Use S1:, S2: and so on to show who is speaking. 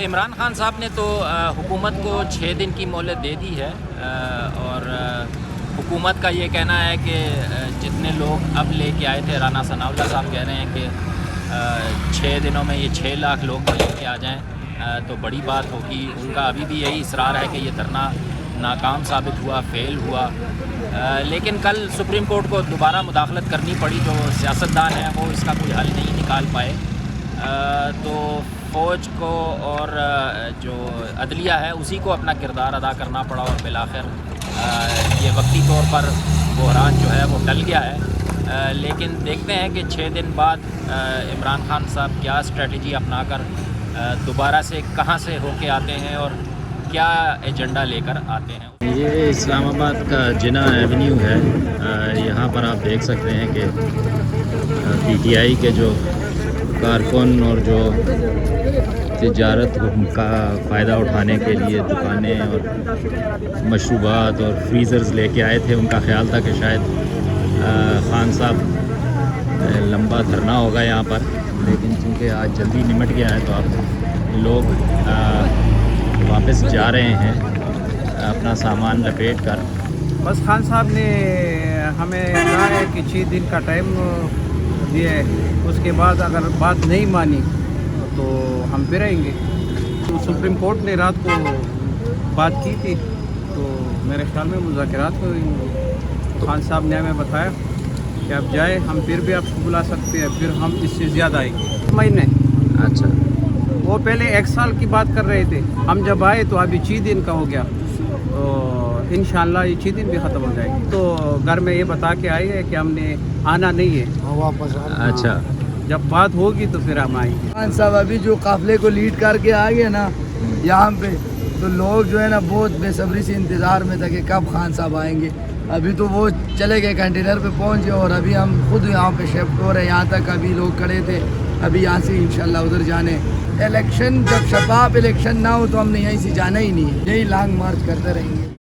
S1: عمران خان صاحب نے تو حکومت کو 6 دن کی مہلت دے دی ہے اور حکومت کا یہ کہنا ہے کہ جتنے لوگ اب لے کے آئے تھے، رانا ثناء اللہ صاحب کہہ رہے ہیں کہ 6 دنوں میں یہ 6 لاکھ لوگ لے کے آ جائیں تو بڑی بات ہوگی۔ ان کا ابھی بھی یہی اصرار ہے کہ یہ دھرنا ناکام ثابت ہوا، فیل ہوا، لیکن کل سپریم کورٹ کو دوبارہ مداخلت کرنی پڑی۔ جو سیاستدان ہیں وہ اس کا کوئی حل نہیں نکال پائے، تو فوج کو اور جو عدلیہ ہے اسی کو اپنا کردار ادا کرنا پڑا اور بالآخر یہ وقتی طور پر بحران جو ہے وہ ٹل گیا ہے۔ لیکن دیکھتے ہیں کہ 6 دن بعد عمران خان صاحب کیا اسٹریٹجی اپنا کر دوبارہ سے کہاں سے ہو کے آتے ہیں اور کیا ایجنڈا لے کر آتے ہیں۔ یہ اسلام آباد کا جناح ایونیو ہے، یہاں پر آپ دیکھ سکتے ہیں کہ پی ٹی آئی کے جو کارکن اور جو تجارت کا فائدہ اٹھانے کے لیے دکانیں اور مشروبات اور فریزرز لے کے آئے تھے، ان کا خیال تھا کہ شاید خان صاحب لمبا دھرنا ہوگا یہاں پر، لیکن چونکہ آج جلدی نمٹ گیا ہے تو اب لوگ واپس جا رہے ہیں اپنا سامان لپیٹ کر۔
S2: بس خان صاحب نے ہمیں کہا ہے کہ 6 دن کا ٹائم دیا ہے، اس کے بعد اگر بات نہیں مانی تو ہم پھر آئیں گے۔ تو سپریم کورٹ نے رات کو بات کی تھی، تو میرے خیال میں مذاکرات کو خان صاحب نے ہمیں بتایا کہ آپ جائیں، ہم پھر بھی آپ کو بلا سکتے ہیں، پھر ہم اس سے زیادہ آئیں گے۔ مہینے
S1: اچھا،
S2: وہ پہلے 1 سال کی بات کر رہے تھے، ہم جب آئے تو ابھی 6 دن کا ہو گیا، تو انشاءاللہ یہ 6 دن بھی ختم ہو جائے گی۔ تو گھر میں یہ بتا کے آئی ہے کہ ہم نے آنا نہیں ہے واپس۔
S1: اچھا،
S2: جب بات ہوگی تو پھر ہم آئیں گے۔
S3: خان صاحب ابھی جو قافلے کو لیڈ کر کے آ گئے نا یہاں پہ، تو لوگ جو ہے نا بہت بے صبری سے انتظار میں تھا کہ کب خان صاحب آئیں گے۔ ابھی تو وہ چلے گئے، کنٹینر پہ پہنچ گئے اور ابھی ہم خود یہاں پہ شفٹ ہو رہے ہیں۔ یہاں تک ابھی لوگ کھڑے تھے، ابھی یہاں سے انشاءاللہ ادھر جانے۔ الیکشن جب شفاف الیکشن نہ ہو تو ہم نے یہیں سے جانا ہی نہیں ہے، یہی لانگ مارچ کرتے رہیں گے۔